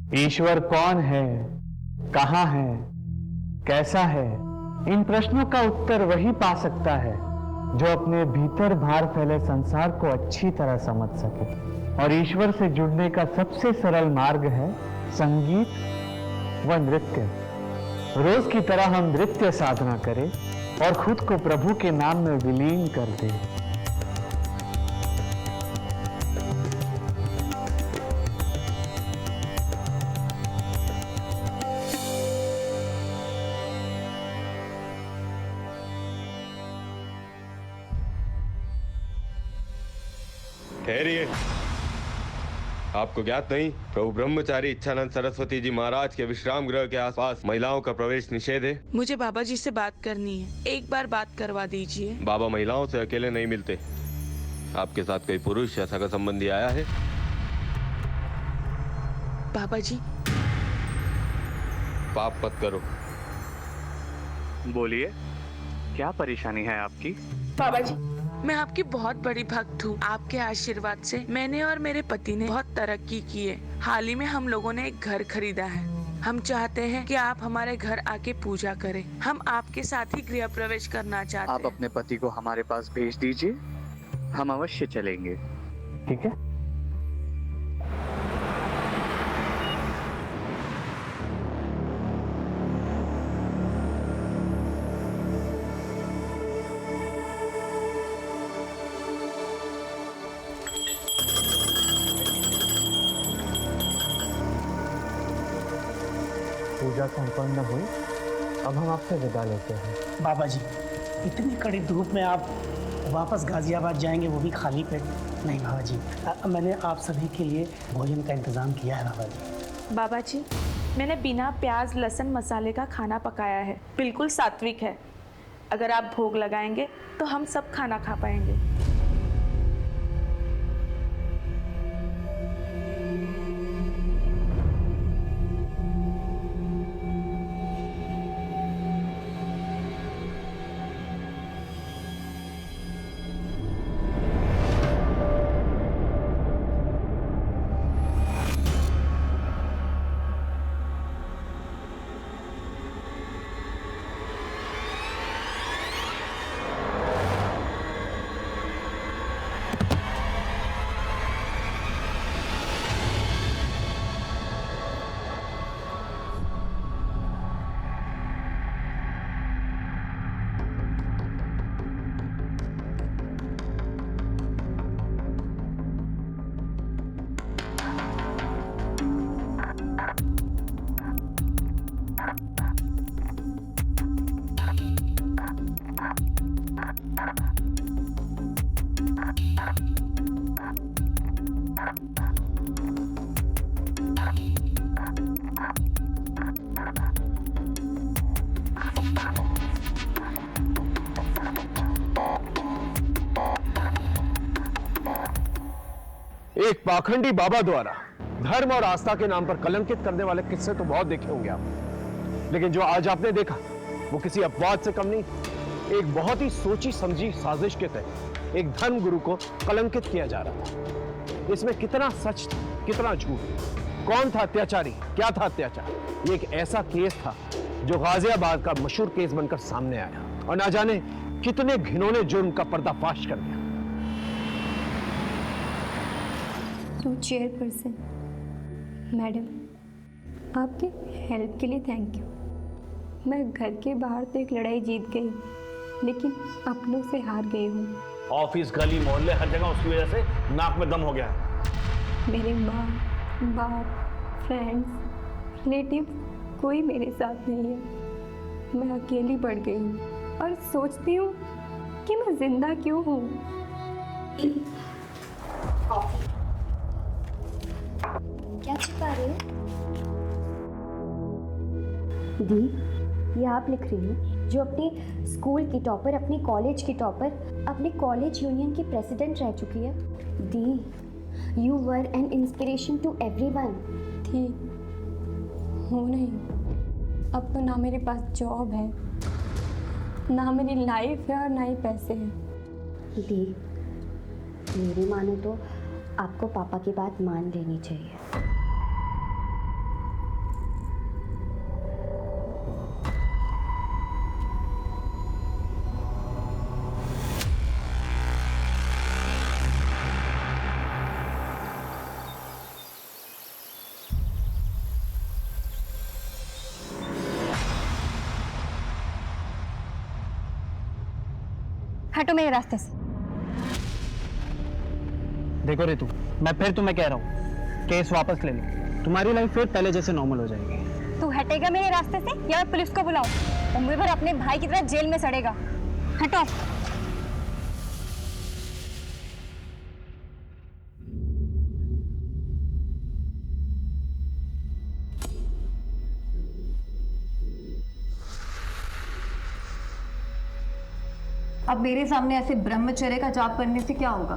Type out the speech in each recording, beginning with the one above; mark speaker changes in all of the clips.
Speaker 1: ईश्वर कौन है, कहाँ है, कैसा है, इन प्रश्नों का उत्तर वही पा सकता है जो अपने भीतर बाहर फैले संसार को अच्छी तरह समझ सके। और ईश्वर से जुड़ने का सबसे सरल मार्ग है संगीत व नृत्य। रोज की तरह हम नृत्य साधना करें और खुद को प्रभु के नाम में विलीन कर दें।
Speaker 2: ठहरिए। आपको ज्ञात नहीं, प्रभु ब्रह्मचारी इच्छानंद सरस्वती जी महाराज के विश्राम गृह के आसपास महिलाओं का प्रवेश निषेध है।
Speaker 3: मुझे बाबा जी से बात करनी है, एक बार बात करवा दीजिए।
Speaker 2: बाबा महिलाओं से अकेले नहीं मिलते। आपके साथ कोई पुरुष या सगा संबंधी आया है?
Speaker 3: बाबा जी।
Speaker 2: पाप मत करो।
Speaker 4: बोलिए, क्या परेशानी है आपकी?
Speaker 3: बाबा जी, मैं आपकी बहुत बड़ी भक्त हूँ। आपके आशीर्वाद से मैंने और मेरे पति ने बहुत तरक्की की है। हाल ही में हम लोगों ने एक घर खरीदा है। हम चाहते हैं कि आप हमारे घर आके पूजा करें। हम आपके साथ ही गृह प्रवेश करना चाहते हैं।
Speaker 4: आप अपने पति को हमारे पास भेज दीजिए, हम अवश्य चलेंगे।
Speaker 1: ठीक है। पूजा संपन्न हुई। अब हम आपसे विदा लेते हैं।
Speaker 5: बाबा जी, इतनी कड़ी धूप में आप वापस गाजियाबाद जाएंगे, वो भी खाली पेट? नहीं बाबा जी, मैंने आप सभी के लिए भोजन का इंतज़ाम किया है बाबा जी।
Speaker 6: बाबा जी, मैंने बिना प्याज लहसुन मसाले का खाना पकाया है, बिल्कुल सात्विक है। अगर आप भोग लगाएंगे तो हम सब खाना खा पाएंगे।
Speaker 7: एक पाखंडी बाबा द्वारा धर्म और आस्था के नाम पर कलंकित करने वाले किस्से तो बहुत देखे होंगे आप, लेकिन जो आज आपने देखा वो किसी अपवाद से कम नहीं। एक बहुत ही सोची समझी साजिश के तहत एक धर्म गुरु को कलंकित किया जा रहा था। इसमें कितना सच था, कितना झूठ, कौन था अत्याचारी, क्या था अत्याचार, ये एक ऐसा केस था जो गाजियाबाद का मशहूर केस बनकर सामने आया और ना जाने कितने घिनौने जुर्म का पर्दाफाश कर दिया।
Speaker 8: चेयरपर्सन मैडम, आपके हेल्प के लिए थैंक यू। मैं घर के बाहर तो एक लड़ाई जीत गई, लेकिन अपनों से हार गई हूँ।
Speaker 7: ऑफिस, गली, मोहल्ले, हर जगह उसकी वजह से नाक में दम हो गया है।
Speaker 8: मेरे माँ बाप, फ्रेंड्स, रिलेटिव कोई मेरे साथ नहीं है। मैं अकेली पड़ गई हूँ और सोचती हूँ कि मैं जिंदा क्यों हूँ।
Speaker 9: क्या छिपा रहे हो? दी, ये आप लिख रही हो जो अपने स्कूल की टॉपर, अपने कॉलेज की टॉपर, अपने कॉलेज यूनियन की प्रेसिडेंट रह चुकी है। दी, you were an inspiration to everyone.
Speaker 8: थी, हूँ नहीं। अब तो ना मेरे पास जॉब है, ना मेरी लाइफ है और ना ही पैसे हैं।
Speaker 9: दी, मेरी मानो तो आपको पापा की बात मान लेनी चाहिए।
Speaker 8: हटो मेरे रास्ते से।
Speaker 1: देखो रितु, मैं फिर तुम्हें कह रहा हूँ, केस वापस ले लो, तुम्हारी लाइफ फिर पहले जैसे नॉर्मल हो जाएगी।
Speaker 8: तू हटेगा मेरे रास्ते से या मैं पुलिस को बुलाऊं? उम्र भर अपने भाई की तरह जेल में सड़ेगा। हटो।
Speaker 10: अब मेरे सामने ऐसे ब्रह्मचर्य का जाप करने से क्या होगा?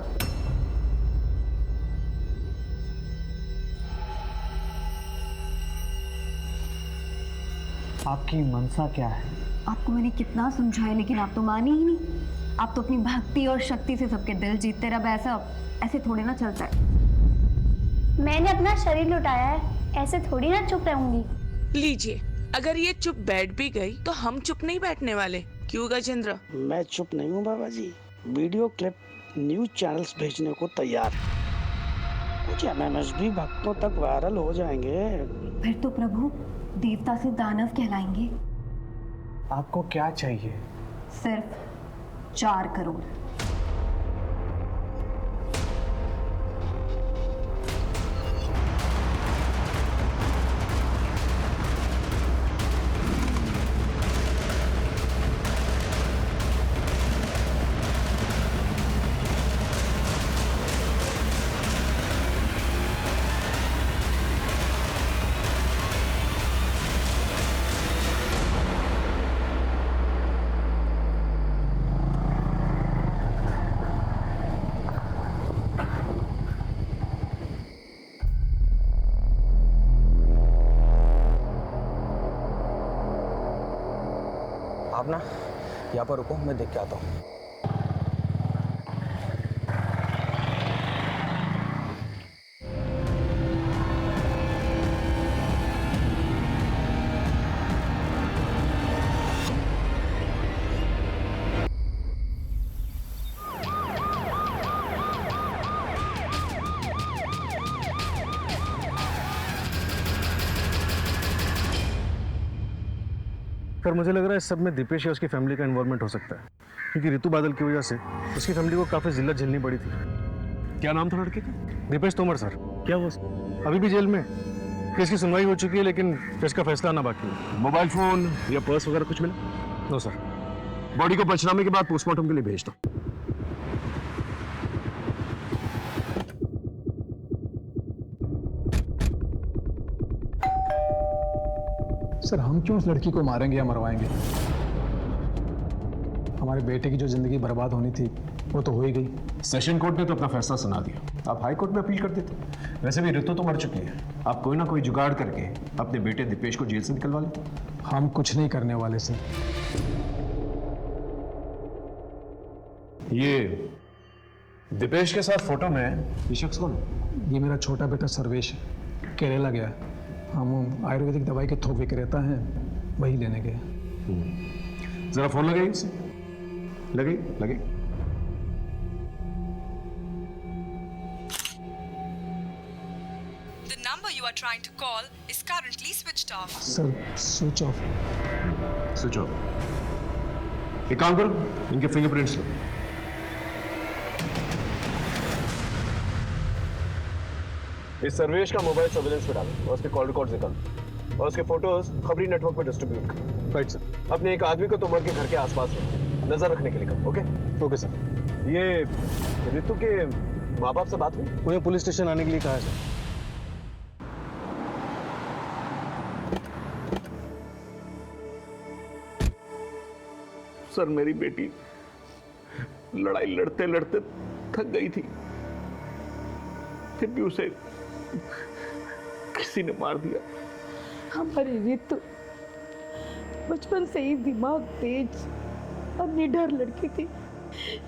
Speaker 1: आपकी मनसा क्या है?
Speaker 10: आपको मैंने कितना समझाया लेकिन आप तो माने ही नहीं। आप तो अपनी भक्ति और शक्ति से सबके दिल जीतते रहे। ऐसे थोड़े ना चलता है।
Speaker 9: मैंने अपना शरीर लुटाया है, ऐसे थोड़ी ना चुप रहूंगी।
Speaker 3: लीजिए, अगर ये चुप बैठ भी गई तो हम चुप नहीं बैठने वाले। क्यों गजेंद्र?
Speaker 5: मैं चुप नहीं हूँ बाबा जी। वीडियो क्लिप न्यूज चैनल्स भेजने को तैयार है। कुछ एमएमएस भी भक्तों तक वायरल हो जाएंगे।
Speaker 10: फिर तो प्रभु देवता से दानव कहलाएंगे।
Speaker 1: आपको क्या चाहिए?
Speaker 10: सिर्फ 4 करोड़।
Speaker 11: आप ना यहाँ पर रुको, मैं देख के आता हूँ।
Speaker 7: पर मुझे लग रहा है इस सब में दीपेश या उसकी फैमिली का इन्वॉल्वमेंट हो सकता है, क्योंकि ऋतु बादल की वजह से उसकी फैमिली को काफी जिल्लत झेलनी पड़ी थी। क्या नाम था लड़के का? दीपेश तोमर सर। क्या वो अभी भी जेल में? केस की सुनवाई हो चुकी है लेकिन केस का फैसला आना बाकी है। मोबाइल फोन या पर्स वगैरह कुछ मिला? No sir. बॉडी को पंचनामे के बाद पोस्टमार्टम के लिए भेज दो।
Speaker 12: सर हम क्यों उस लड़की को मारेंगे या मरवाएंगे? हमारे बेटे की जो जिंदगी बर्बाद होनी थी वो तो हो ही गई।
Speaker 7: सेशन कोर्ट ने तो अपना फैसला सुना दिया, आप हाई कोर्ट में अपील कर देते। वैसे भी ऋतु तो मर चुकी है, आप कोई ना कोई जुगाड़ करके अपने बेटे दीपेश को जेल से निकलवा लेते।
Speaker 12: हम कुछ नहीं करने वाले सर।
Speaker 7: ये दीपेश के साथ फोटो में ये शख्स कौन है?
Speaker 12: ये मेरा छोटा बेटा सर्वेश है, केरला गया। हम आयुर्वेदिक दवाई के थोक विक्रेता हैं, वही लेने गए।
Speaker 7: जरा फोन लगाइए उसे। लगे लगे।
Speaker 13: The number you are trying to call is currently switched off.
Speaker 12: Sir switch off.
Speaker 7: Switch off. एक काम करो, इनके फिंगरप्रिंट्स लो। इस सर्वेश का मोबाइल सर्विलेंस पे डालो और उसके कॉल रिकॉर्ड्स निकालो और उसके फोटोज खबरी नेटवर्क पे डिस्ट्रीब्यूट करो। Right sir. अपने एक आदमी को तुमर के घर के आसपास रखो, नजर रखने के लिए करो। Okay okay sir. ये ऋतु के माँ बाप से बात हुई? उन्हें पुलिस स्टेशन आने के लिए कहा है सर।
Speaker 14: सर मेरी बेटी लड़ाई लड़ते लड़ते थक गई थी, फिर भी उसे किसी ने मार दिया।
Speaker 15: हमारी ऋतु बचपन से ही दिमाग तेज और निडर लड़की थी,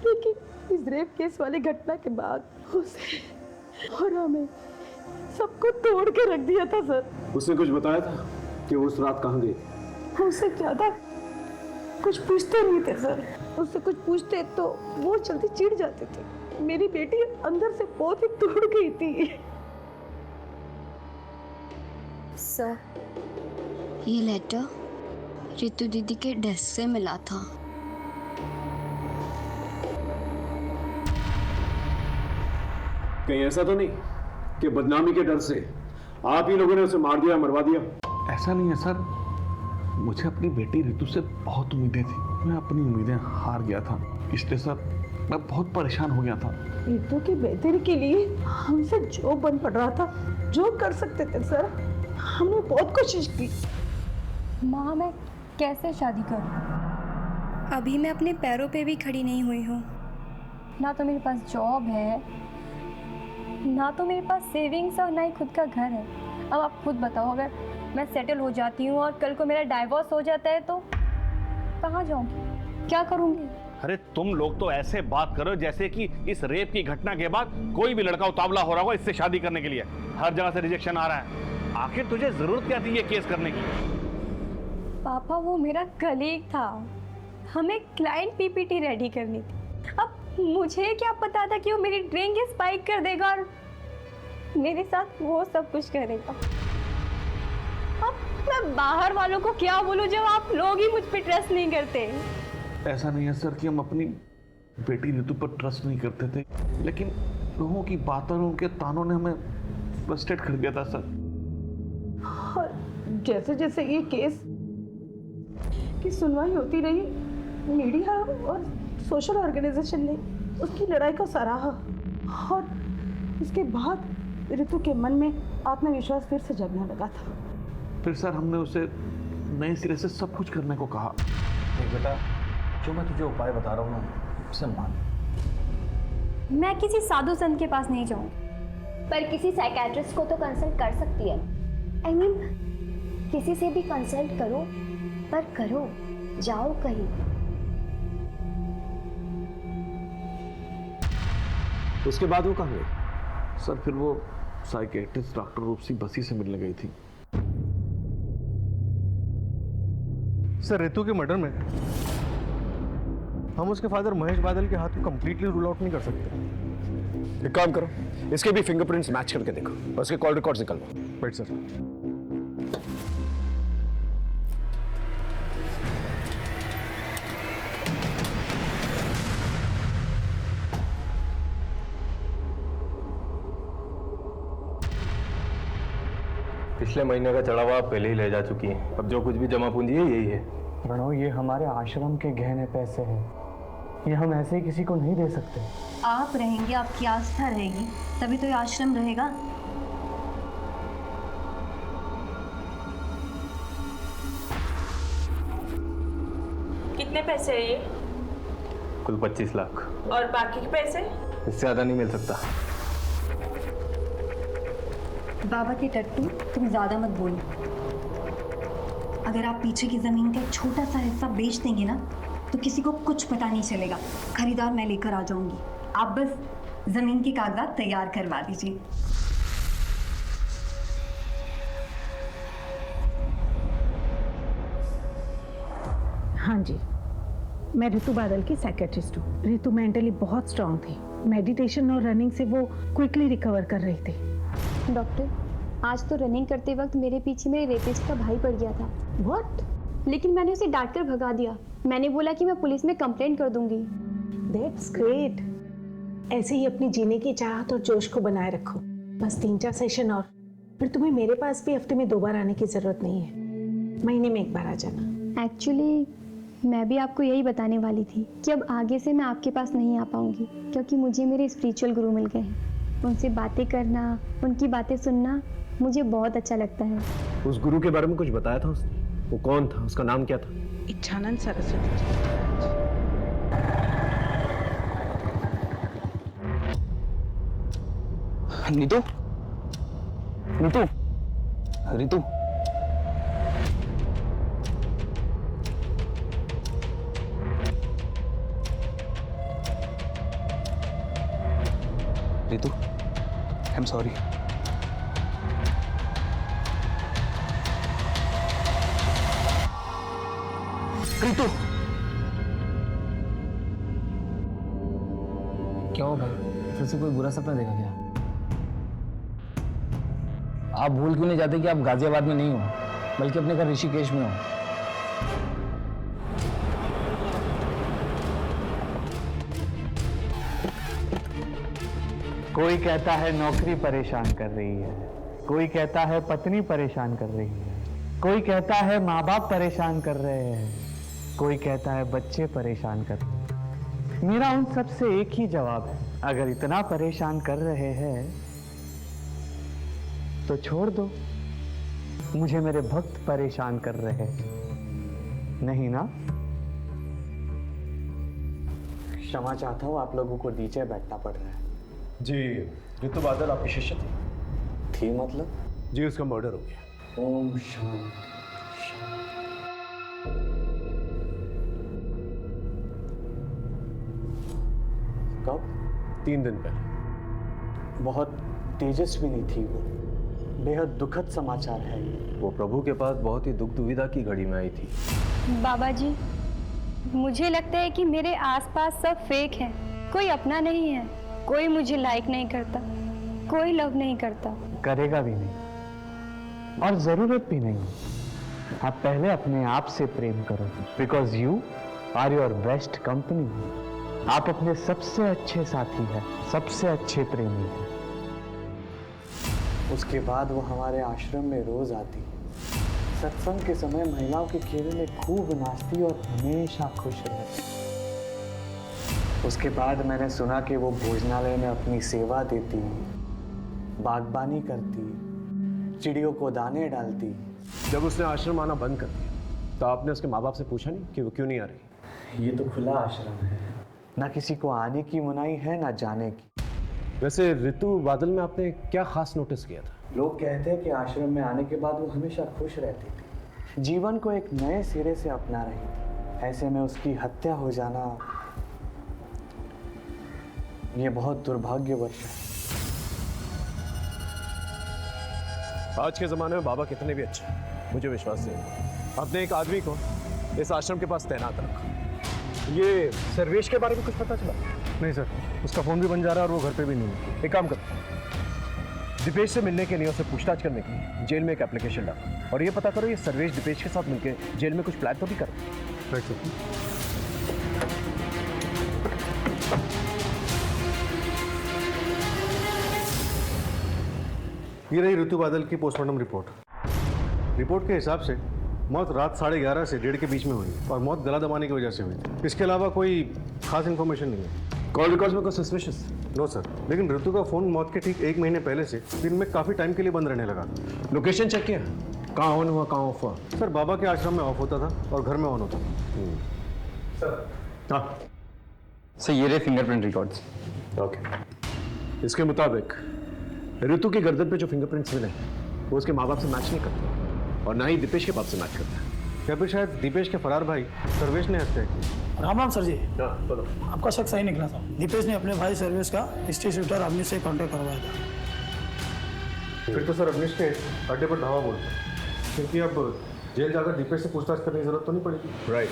Speaker 15: लेकिन इस रेप केस वाली घटना के बाद उसे और हमें सबको तोड़ के रख दिया था सर।
Speaker 7: उसने कुछ बताया था कि वो उस रात कहाँ गई?
Speaker 15: उससे ज्यादा कुछ पूछते नहीं थे सर। उससे कुछ पूछते तो वो जल्दी चिढ़ जाते थे। मेरी बेटी अंदर से बहुत ही टूट गई थी।
Speaker 9: सर, ये लेटर ऋतु दीदी के डेस्क से मिला था।
Speaker 7: कहीं ऐसा तो नहीं कि बदनामी के डर से आप ही लोगों ने उसे मार दिया, मरवा दिया?
Speaker 14: ऐसा नहीं है सर, मुझे अपनी बेटी रितु से बहुत उम्मीदें थी। मैं अपनी उम्मीदें हार गया था, इसलिए सर मैं बहुत परेशान हो गया था।
Speaker 15: रितु की बेहतरी के लिए हमसे जो बन पड़ रहा था, जो कर सकते थे सर, हमने बहुत कोशिश की।
Speaker 8: माँ, मैं कैसे शादी करूँ? अभी मैं अपने पैरों पे भी खड़ी नहीं हुई हूँ। ना तो मेरे पास जॉब है, ना तो मेरे पास सेविंग्स और ना ही खुद का घर है। अब आप खुद बताओ, अगर मैं सेटल हो जाती हूँ और कल को मेरा डाइवोर्स हो जाता है तो कहाँ जाऊँगी, क्या करूँगी?
Speaker 14: अरे तुम लोग तो ऐसे बात करो जैसे कि इस रेप की घटना के बाद कोई भी लड़का उतावला हो रहा होगा इससे शादी करने के लिए। हर जगह से रिजेक्शन आ रहा है। आखिर तुझे जरूरत क्या थी ये केस करने की?
Speaker 8: पापा, वो मेरा कलीग था, हमें क्लाइंट पीपीटी रेडी करनी थी। अब मुझे क्या पता था कि वो मेरी ड्रिंक स्पाइक कर देगा और मेरे साथ वो सब कुछ करेगा। अब मैं बाहर वालों को क्या बोलूं जब आप लोग ही मुझ पे ट्रस्ट नहीं करते?
Speaker 14: ऐसा नहीं है सर कि हम अपनी बेटी रितु पर ट्रस्ट नहीं करते थे, लेकिन लोगों की बातों और उनके तानों ने हमें फ्रस्ट्रेट कर दिया था सर।
Speaker 15: और जैसे जैसे ये केस की सुनवाई होती रही, मीडिया और सोशल ऑर्गेनाइजेशन ने उसकी लड़ाई को सराहा और इसके बाद रितु के मन में आत्मविश्वास फिर से जगने लगा था।
Speaker 14: फिर सर हमने उसे नए सिरे से सब कुछ करने को कहा।
Speaker 11: बेटा, जो मैं तुझे उपाय बता रहा हूँ ना, उसे मान।
Speaker 8: मैं किसी साधु संत के पास नहीं जाऊँ,
Speaker 9: पर किसी साइकेट्रिस्ट को तो कंसल्ट कर सकती है। I mean, किसी से भी कंसल्ट करो, पर करो, जाओ कहीं।
Speaker 7: उसके बाद वो कहाँ गई?
Speaker 14: सर फिर वो साइकेट्रिस्ट डॉक्टर रूपसी बसी से मिलने गई थी।
Speaker 16: सर रितु के मर्डर में हम उसके फादर महेश बादल के हाथ को कंप्लीटली रूल आउट नहीं कर सकते।
Speaker 7: एक काम करो, इसके भी फिंगरप्रिंट्स मैच करके देखो और उसके कॉल रिकॉर्ड्स निकालो।
Speaker 16: Right sir.
Speaker 2: पिछले महीने का चढ़ावा आप पहले ही ले जा चुकी हैं। अब जो कुछ भी जमा पूंजी है यही है।
Speaker 1: प्रणव, ये हमारे आश्रम के गहने पैसे हैं, ये हम ऐसे ही किसी को नहीं दे सकते।
Speaker 10: आप रहेंगे, आपकी आस्था रहेगी, तभी तो ये आश्रम रहेगा।
Speaker 6: कितने पैसे है ये?
Speaker 2: कुल 25 लाख।
Speaker 6: और बाकी के पैसे?
Speaker 2: इससे ज्यादा नहीं मिल सकता।
Speaker 10: बाबा के टट्टू, तुम ज्यादा मत बोलो। अगर आप पीछे की जमीन का एक छोटा सा हिस्सा बेच देंगे ना, तो किसी को कुछ पता नहीं चलेगा। खरीदार मैं लेकर आ जाऊंगी, आप बस जमीन के कागजात तैयार करवा दीजिए।
Speaker 15: हाँ जी, मैं रितु बादल की साइकेट्रिस्ट हूँ। रितु मेंटली बहुत स्ट्रांग थी, मेडिटेशन और रनिंग से वो क्विकली रिकवर कर रही थी।
Speaker 9: डॉक्टर, आज तो रनिंग करते वक्त मेरे पीछे मेरे रेपिस्ट का भाई पड़ गया था।
Speaker 15: व्हाट?
Speaker 9: लेकिन मैंने उसे डांट कर भगा दिया। मैंने बोला कि मैं पुलिस में कंप्लेंट कर दूंगी।
Speaker 15: That's great. ऐसे ही अपनी जीने की चाहत और जोश को बनाए रखो। बस 3-4 सेशन और फिर तुम्हें मेरे पास भी हफ्ते में 2 बार आने की जरूरत नहीं है, महीने में 1 बार आ जाना।
Speaker 9: एक्चुअली मैं भी आपको यही बताने वाली थी कि अब आगे से मैं आपके पास नहीं आ पाऊंगी, क्योंकि मुझे मेरे स्पिरिचुअल गुरु मिल गए हैं। उनसे बातें करना, उनकी बातें सुनना मुझे बहुत अच्छा लगता है।
Speaker 7: उस गुरु के बारे में कुछ बताया था उसने? वो कौन था, उसका नाम क्या था?
Speaker 15: Ichchhanand Saraswati ji.
Speaker 11: Neetu, Neetu, Ritu, Ritu, I am sorry. Ritu,
Speaker 17: क्या हो भाई, फिर से कोई बुरा सपना देखा क्या? आप भूल क्यों नहीं जाते कि आप गाजियाबाद में नहीं हो, बल्कि अपने घर ऋषिकेश में हो?
Speaker 1: कोई कहता है नौकरी परेशान कर रही है, कोई कहता है पत्नी परेशान कर रही है, कोई कहता है माँ बाप परेशान कर रहे हैं, कोई कहता है बच्चे परेशान कर रहे हैं। मेरा उन सब से एक ही जवाब है, अगर इतना परेशान कर रहे हैं तो छोड़ दो। मुझे मेरे भक्त परेशान कर रहे हैं, नहीं ना? क्षमा चाहता हूँ, आप लोगों को नीचे बैठना पड़ रहा है।
Speaker 7: जी ऋतु बादल आपकी शिष्य
Speaker 1: थी मतलब?
Speaker 7: जी उसका मर्डर हो गया।
Speaker 1: ओम शांति। कब?
Speaker 7: 3 दिन पहले।
Speaker 1: बहुत तेजस्विनी थी वो, बेहद दुखद समाचार है ये।
Speaker 7: वो प्रभु के पास बहुत ही दुख दुविधा की घड़ी में आई थी।
Speaker 8: बाबा जी, मुझे लगता है कि मेरे आसपास सब फेक है, कोई अपना नहीं है, कोई मुझे लाइक नहीं करता, कोई लव नहीं करता,
Speaker 1: करेगा भी नहीं और जरूरत भी नहीं। आप पहले अपने आप से प्रेम करो, because you are your best company. आप अपने सबसे अच्छे साथी हैं, सबसे अच्छे प्रेमी हैं। उसके बाद वो हमारे आश्रम में रोज आती, सत्संग के समय महिलाओं के खेल में खूब नाचती और हमेशा खुश रहती। उसके बाद मैंने सुना कि वो भोजनालय में अपनी सेवा देती, बागबानी करती, चिड़ियों को दाने डालती।
Speaker 7: जब उसने आश्रम आना बंद कर दिया तो आपने उसके माँ बाप से पूछा नहीं कि वो क्यों नहीं आ रही?
Speaker 1: ये तो खुला आश्रम है, ना किसी को आने की मनाही है ना जाने की।
Speaker 7: वैसे ऋतु बादल में आपने क्या खास नोटिस किया था?
Speaker 1: लोग कहते हैं कि आश्रम में आने के बाद वो हमेशा खुश रहती थी, जीवन को एक नए सिरे से अपना रही थी। ऐसे में उसकी हत्या हो जाना, ये बहुत दुर्भाग्यवश है।
Speaker 7: आज के ज़माने में बाबा कितने भी अच्छे हैं, मुझे विश्वास है आपने एक आदमी को इस आश्रम के पास तैनात रखा। ये सर्वेश के बारे में कुछ पता चला?
Speaker 16: नहीं सर, उसका फ़ोन भी बन जा रहा है और वो घर पे भी नहीं है।
Speaker 7: एक काम करो, दीपेश से मिलने के लिए, उसे पूछताछ करने के लिए जेल में एक एप्लीकेशन डालो और ये पता करो ये सर्वेश दीपेश के साथ मिलकर जेल में कुछ प्लान तो नहीं कर रहा।
Speaker 16: Right sir. ये रही ऋतु बादल की पोस्टमार्टम रिपोर्ट। रिपोर्ट के हिसाब से मौत रात 11:30 से 1:30 के बीच में हुई और मौत गला दबाने की वजह से हुई। इसके अलावा कोई खास इन्फॉर्मेशन नहीं है।
Speaker 7: कॉल रिकॉर्ड्स में कोई सस्पिशियस?
Speaker 16: नो सर, लेकिन ऋतु का फ़ोन मौत के ठीक 1 महीने पहले से दिन में काफ़ी टाइम के लिए बंद रहने लगा।
Speaker 7: लोकेशन चेक किया, कहाँ ऑन हुआ कहाँ ऑफ हुआ?
Speaker 16: सर बाबा के आश्रम में ऑफ होता था और घर में ऑन होता था।
Speaker 7: सर हाँ
Speaker 11: सर, ये रहे फिंगरप्रिंट रिकॉर्ड्स।
Speaker 7: ओके, इसके मुताबिक ऋतु की गर्दन पे जो फिंगरप्रिंट्स मिले वो उसके माँ बाप से मैच नहीं करते और ना ही दीपेश के बाप से मैच करते हैं।
Speaker 16: या फिर शायद दीपेश के फरार भाई सर्वेश ने हत्या की।
Speaker 5: राम राम सर जी।
Speaker 7: बोलो।
Speaker 5: आपका शक सही निकला था। दीपेश ने अपने भाई सर्वेश का स्टेट शूटर अवनीश से कांटेक्ट करवाया था।
Speaker 16: फिर तो सर अवनीश के अड्डे पर धावा बोलते, क्योंकि अब जेल जाकर दीपेश से पूछताछ करने की जरूरत तो नहीं पड़ेगी।
Speaker 7: राइट।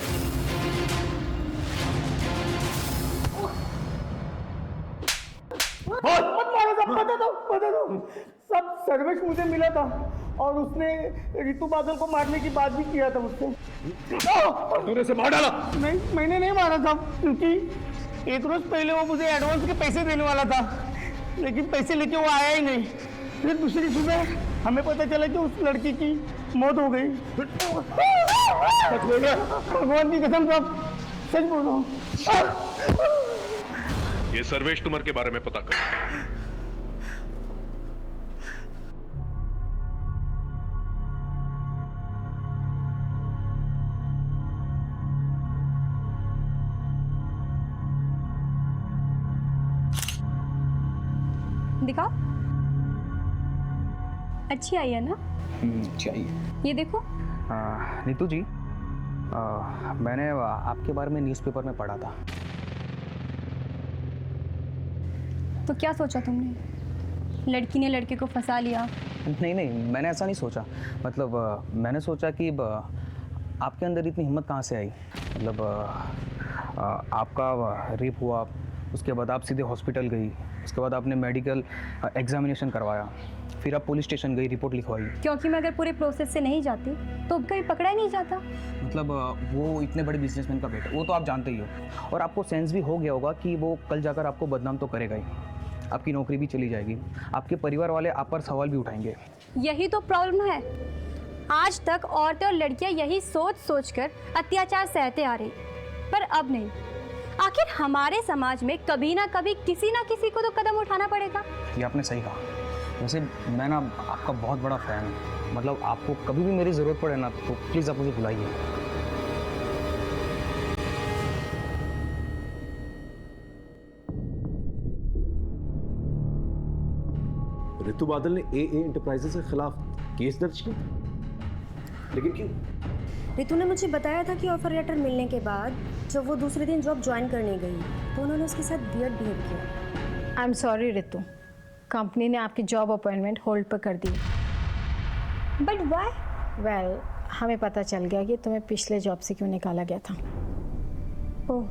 Speaker 5: मत मारो सब, बता दो सब। सर्वेश मुझे मिला था और उसने ऋतु बादल को मारने की बात भी किया था मुझसे।
Speaker 7: तूने उसे मार डाला?
Speaker 5: नहीं, मैंने नहीं मारा था, क्योंकि 1 रोज पहले वो मुझे एडवांस के पैसे देने वाला था, लेकिन पैसे लेके वो आया ही नहीं। फिर दूसरी सुबह हमें पता चला कि उस लड़की की मौत हो गई। भगवान की कसम साहब, सच बोल रहा हूँ।
Speaker 18: ये सर्वेश तुमर के बारे में पता कर।
Speaker 8: दिखाओ, अच्छी आई है ना?
Speaker 11: चाहिए।
Speaker 8: ये देखो।
Speaker 11: नीतू जी, मैंने आपके बारे में न्यूज़पेपर में पढ़ा था।
Speaker 8: तो क्या सोचा तुमने? लड़की ने लड़के को फंसा लिया?
Speaker 11: नहीं, मैंने ऐसा नहीं सोचा। मतलब मैंने सोचा कि आपके अंदर इतनी हिम्मत कहाँ से आई? मतलब आपका रेप हुआ, उसके बाद आप सीधे हॉस्पिटल गई, उसके बाद आपने मेडिकल एग्जामिनेशन करवाया, फिर आप पुलिस स्टेशन गई, रिपोर्ट लिखवाई।
Speaker 8: क्योंकि मैं अगर पूरे प्रोसेस से नहीं जाती तो कभी पकड़ा ही नहीं जाता।
Speaker 11: मतलब वो इतने बड़े बिजनेसमैन का बेटा, वो तो आप जानते ही हो, और आपको सेंस भी हो गया होगा कि वो कल जाकर आपको बदनाम तो करेगा ही। आपकी नौकरी भी चली जाएगी, आपके परिवार वाले आप पर सवाल भी उठाएंगे।
Speaker 8: यही तो प्रॉब्लम है। आज तक औरतें और लड़कियां यही सोच सोच कर अत्याचार सहते आ रही, पर अब नहीं। आखिर हमारे समाज में कभी ना कभी किसी ना किसी को तो कदम उठाना पड़ेगा।
Speaker 11: ये आपने सही कहा। वैसे मैं ना आपका बहुत बड़ा फ़ैन हूँ, मतलब आपको कभी भी मेरी ज़रूरत पड़े ना तो प्लीज़ आप मुझे बुलाइए।
Speaker 7: ऋतु बादल ने AA इंटरप्राइजेस के खिलाफ केस दर्ज किया, लेकिन क्यों?
Speaker 9: ऋतु ने मुझे बताया था कि ऑफर लेटर मिलने के बाद जब वो दूसरे दिन जॉब ज्वाइन करने गई तो उन्होंने उसके साथ वियर्ड बिहेव किया।
Speaker 15: आई एम सॉरी ऋतु, कंपनी ने आपकी जॉब अपॉइंटमेंट होल्ड पर कर दी।
Speaker 9: But why?
Speaker 15: वेल, हमें पता चल गया कि तुम्हें पिछले जॉब से क्यों निकाला गया था।
Speaker 8: ओह,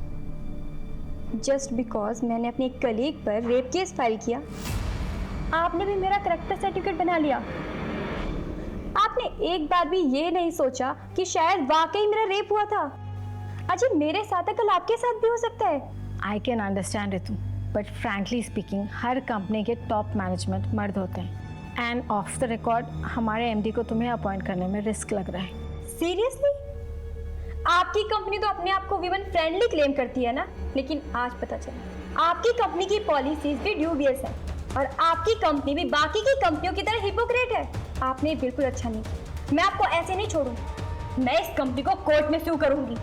Speaker 8: जस्ट बिकॉज मैंने अपनी एक कलीग पर रेप केस फाइल किया, आपने भी मेरा करेक्टर सर्टिफिकेट बना लिया। आपने एक बार भी ये नहीं सोचा कि शायद वाकई मेरा रेप हुआ था। अजी मेरे साथ है, कल आपके साथ भी हो सकता है।
Speaker 15: I can understand Ritu, but frankly speaking her company के टॉप मैनेजमेंट मर्द होते हैं एंड ऑफ द रिकॉर्ड हमारे MD को तुम्हें अपॉइंट करने में रिस्क लग रहा है।
Speaker 8: सीरियसली? आपकी कंपनी तो अपने आप को वीमेन फ्रेंडली क्लेम करती है ना, लेकिन आज पता चला आपकी कंपनी की पॉलिसीज भी ड्यूबियस है और आपकी कंपनी भी बाकी की कंपनियों की तरह हिपोक्रेट है। आपने बिल्कुल अच्छा नहीं, मैं आपको ऐसे नहीं छोड़ूं, मैं इस कंपनी को कोर्ट में सू करूंगी।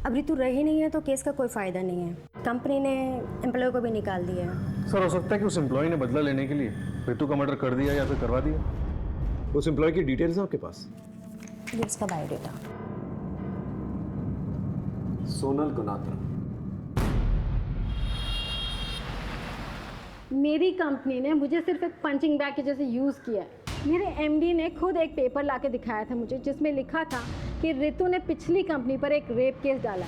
Speaker 8: अब ऋतु रही नहीं है तो केस का कोई फायदा नहीं है, कंपनी ने एम्प्लॉय को भी निकाल दिया है।
Speaker 16: सर, हो सकता है कि उस एम्प्लॉय ने बदला लेने के लिए ऋतु का मर्डर कर दिया या फिर करवा दिया।
Speaker 7: उस एम्प्लॉय की डिटेल्स है आपके पास?
Speaker 8: ये इसका बायोडेटा।
Speaker 7: सोनल गुनात्रा।
Speaker 15: मेरी कंपनी ने मुझे सिर्फ एक पंचिंग बैग के जैसे यूज़ किया है। मेरे MD ने खुद एक पेपर लाके दिखाया था मुझे, जिसमें लिखा था कि ऋतु ने पिछली कंपनी पर एक रेप केस डाला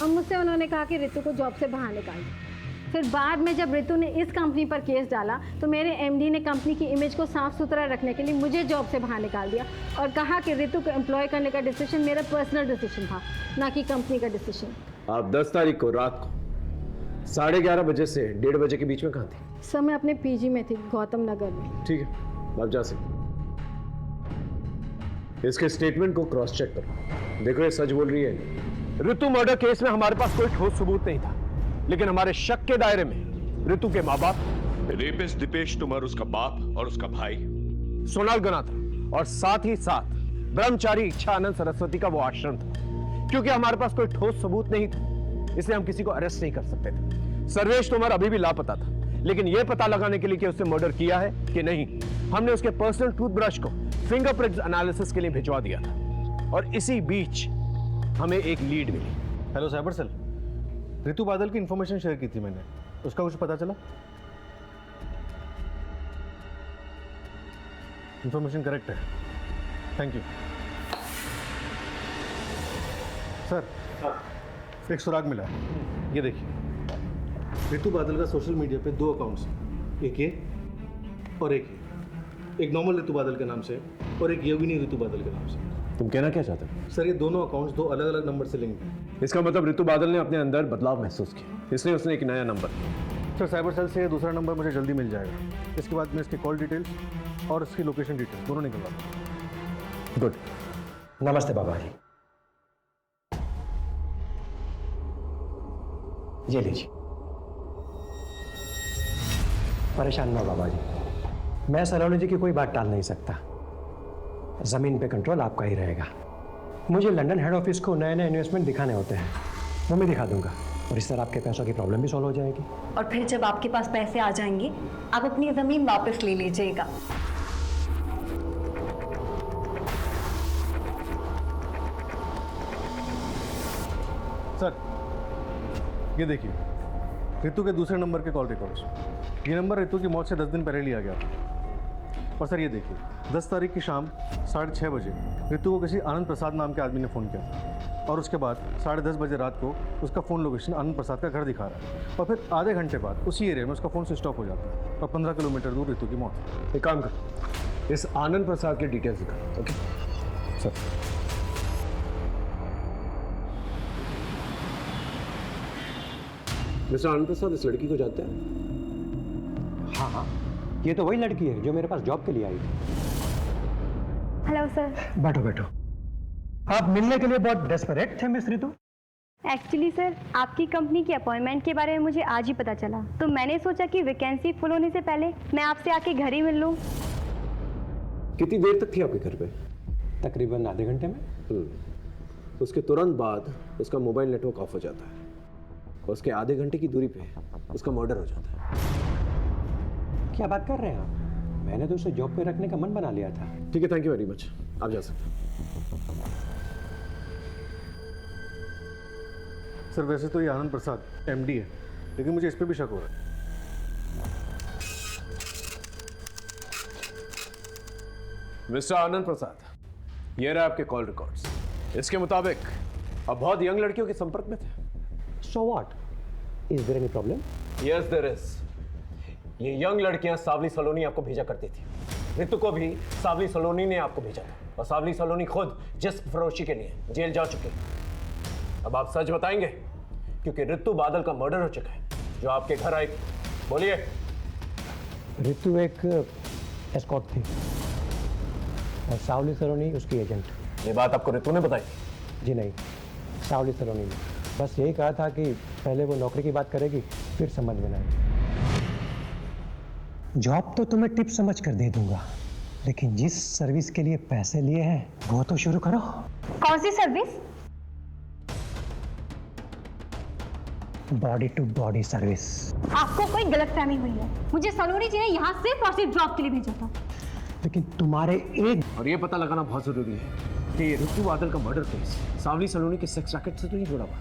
Speaker 15: और मुझसे उन्होंने कहा कि ऋतु को जॉब से बाहर निकाल दो। फिर बाद में जब ऋतु ने इस कंपनी पर केस डाला तो मेरे MD ने कंपनी की इमेज को साफ सुथरा रखने के लिए मुझे जॉब से बाहर निकाल दिया और कहा कि ऋतु को एम्प्लॉय करने का डिसीजन मेरा पर्सनल डिसीजन था, ना कि कंपनी का डिसीजन।
Speaker 7: आप 10 तारीख को रात को 11:30 बजे से 1:30 बजे के बीच में कहाँ थी?
Speaker 15: सर, मैं अपने PG में थी, गौतम नगर में।
Speaker 7: ठीक है, आप जा सकते। इसके स्टेटमेंट को क्रॉस चेक करो, देखो ये सच बोल रही है। ऋतु मर्डर केस में हमारे पास कोई ठोस सबूत नहीं था, लेकिन हमारे शक के दायरे में ऋतु के माँ बाप,
Speaker 18: रेपिस्ट दीपेश तुमर उसका बाप और उसका भाई,
Speaker 7: सोनल गुनात्रा और साथ ही साथ ब्रह्मचारी इच्छानंद सरस्वती का वो आश्रम था। क्योंकि हमारे पास कोई ठोस सबूत नहीं था, इसलिए हम किसी को अरेस्ट नहीं कर सकते थे। सर्वेश तुमर अभी भी लापता था, लेकिन यह पता लगाने के लिए कि उसने मर्डर किया है कि नहीं, हमने उसके पर्सनल टूथब्रश को फिंगरप्रिंट एनालिसिस के लिए भिजवा दिया था और इसी बीच हमें एक लीड मिली।
Speaker 16: हेलो साइबर सेल, ऋतु बादल की इंफॉर्मेशन शेयर की थी मैंने, उसका कुछ पता चला? इंफॉर्मेशन करेक्ट है, थैंक यू सर। एक सुराग मिला है, ये देखिए। ऋतु बादल का सोशल मीडिया पे 2 अकाउंट्स हैं, एक ये और एक ये। एक नॉर्मल ऋतु बादल के नाम से और एक योगिनी ऋतु बादल के नाम से।
Speaker 7: तुम कहना क्या चाहते हो?
Speaker 16: सर, ये दोनों अकाउंट्स 2 अलग अलग नंबर से लिंक हैं।
Speaker 7: इसका मतलब ऋतु बादल ने अपने अंदर बदलाव महसूस किया, इसलिए उसने एक नया नंबर।
Speaker 16: सर, साइबर सेल से दूसरा नंबर मुझे जल्दी मिल जाएगा। इसके बाद मैं इसकी कॉल डिटेल्स और इसकी लोकेशन डिटेल्स दोनों निकलवा दूँ।
Speaker 7: गुड।
Speaker 19: नमस्ते बाबा जी, ये लीजिए। परेशान ना बाबा जी, मैं सलोनी जी की कोई बात टाल नहीं सकता। जमीन पे कंट्रोल आपका ही रहेगा। मुझे लंदन हेड ऑफिस को नए नए इन्वेस्टमेंट दिखाने होते हैं, वो मैं दिखा दूंगा और इस तरह आपके पैसों की प्रॉब्लम भी सॉल्व हो जाएगी।
Speaker 10: और फिर जब आपके पास पैसे आ जाएंगे आप अपनी ज़मीन वापस ले लीजिएगा।
Speaker 16: सर, ये देखिए ऋतु के दूसरे नंबर के कॉल रिकॉर्ड्स। ये नंबर ऋतु की मौत से 10 दिन पहले लिया गया था। और सर, ये देखिए 10 तारीख की शाम 6:30 बजे ऋतु को किसी आनंद प्रसाद नाम के आदमी ने फ़ोन किया था और उसके बाद 10:30 बजे रात को उसका फ़ोन लोकेशन आनंद प्रसाद का घर दिखा रहा है और फिर आधे घंटे बाद उसी एरिया में उसका फ़ोन स्विच ऑफ हो जाता है और 15 किलोमीटर दूर ऋतु की मौत।
Speaker 7: एक काम कर, इस आनंद प्रसाद के डिटेल्स दिखा। Okay sir. मिस्टर आनंद प्रसाद इस लड़की को जानते हैं?
Speaker 19: हाँ हाँ, ये तो वही लड़की है जो मेरे पास जॉब के लिए आई थी।
Speaker 8: Hello sir.
Speaker 19: बैठो बैठो। आप मिलने के लिए बहुत डेस्परेट थे मिस रितु?
Speaker 8: एक्चुअली सर, आपकी कंपनी की अपॉइंटमेंट के बारे में मुझे आज ही पता चला, तो मैंने सोचा कि वैकेंसी फुल होने से पहले मैं आपसे आके घर ही मिल लूँ।
Speaker 7: कितनी देर तक थी आपके घर पे?
Speaker 19: तकरीबन आधे घंटे में।
Speaker 7: उसके तुरंत बाद उसका मोबाइल नेटवर्क ऑफ हो जाता है और उसके आधे घंटे की दूरी पे उसका मर्डर हो जाता है।
Speaker 19: क्या बात कर रहे हैं आप? मैंने तो उसे जॉब पे रखने का मन बना लिया था।
Speaker 7: ठीक है, थैंक यू वेरी मच, आप जा सकते हैं।
Speaker 16: सर वैसे तो ये आनंद प्रसाद एमडी है, लेकिन मुझे इस पे भी शक हो रहा है।
Speaker 7: मिस्टर आनंद प्रसाद, ये रहा आपके कॉल रिकॉर्ड्स। इसके मुताबिक आप बहुत यंग लड़कियों के संपर्क में थे।
Speaker 19: So what? Is there any problem?
Speaker 7: Yes there is. ये यंग लड़कियां सावली सलोनी आपको भेजा करती थी। रितु को भी सावली सलोनी ने आपको भेजा था, और सावली सलोनी खुद जिस्म फरोशी के लिए जेल जा चुके हैं। अब आप सच बताएंगे, क्योंकि रितु बादल का मर्डर हो चुका है जो आपके घर आई। बोलिए।
Speaker 19: रितु एक एस्कॉर्ट थी और सावली सलोनी उसकी एजेंट।
Speaker 7: ये बात आपको रितु ने बताई?
Speaker 19: जी नहीं, सावली सलोनी ने बस यही कहा था कि पहले वो नौकरी की बात करेगी, फिर समझ में आएगी। जॉब तो तुम्हें टिप समझ कर दे दूंगा, लेकिन जिस सर्विस के लिए पैसे लिए हैं वो तो शुरू करो।
Speaker 8: कौन सी service?
Speaker 19: Body to body service.
Speaker 8: आपको कोई गलतफहमी हुई है। मुझे सलोनी जी ने यहाँ से प्रोसेस जॉब के लिए भेजा था।
Speaker 19: लेकिन तुम्हारे एक
Speaker 7: और ये पता लगाना बहुत जरूरी है कि ये रितु बादल का मर्डर केस सावली सलोनी के सेक्स रैकेट से तो नहीं जुड़ा हुआ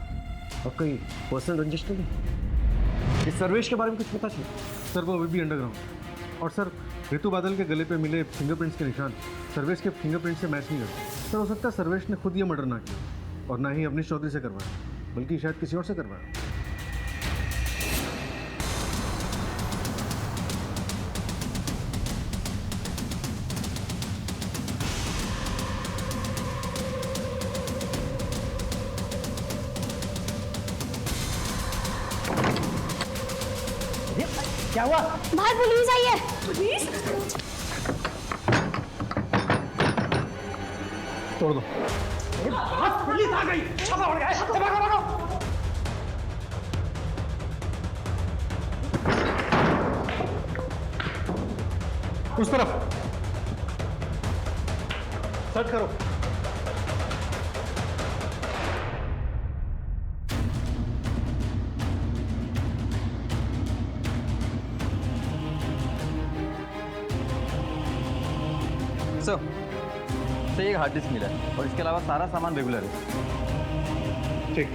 Speaker 7: और कोई पर्सनल रंजिश तो नहीं। इस सर्वेश के बारे में कुछ पता चला?
Speaker 16: सर वो अभी भी अंडरग्राउंड, और सर रितु बादल के गले पे मिले फिंगरप्रिंट्स के निशान सर्वेश के फिंगरप्रिंट से मैच नहीं करते। सर हो सकता है सर्वेश ने खुद ये मर्डर ना किया और ना ही अवनीश चौधरी से करवाया, बल्कि शायद किसी और से करवाया।
Speaker 19: क्या हुआ?
Speaker 8: बाहर पुलिस आई है। पुलिस?
Speaker 16: तोड़ दो।
Speaker 19: पुलिस आ गई। छापा पड़ गया। भागो भागो।
Speaker 16: उस तरफ सर्च करो।
Speaker 11: सर एक हार्ड डिस्क मिला है और इसके अलावा सारा सामान रेगुलर है।
Speaker 16: ठीक।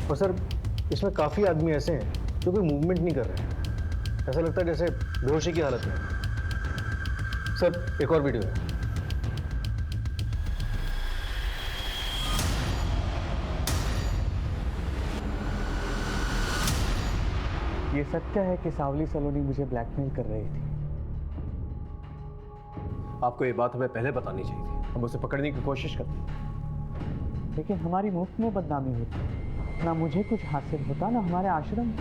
Speaker 16: और सर इसमें काफ़ी आदमी ऐसे हैं जो कोई मूवमेंट नहीं कर रहे हैं, ऐसा लगता है जैसे बेहोशी की हालत में। सर एक और वीडियो है।
Speaker 1: ये सत्य है कि सावली सलोनी मुझे ब्लैकमेल कर रही थी।
Speaker 7: आपको ये बात हमें पहले बतानी चाहिए थी, हम उसे पकड़ने की कोशिश करते।
Speaker 1: लेकिन हमारी मुफ्त में बदनामी होती, ना मुझे कुछ हासिल होता ना हमारे आश्रम।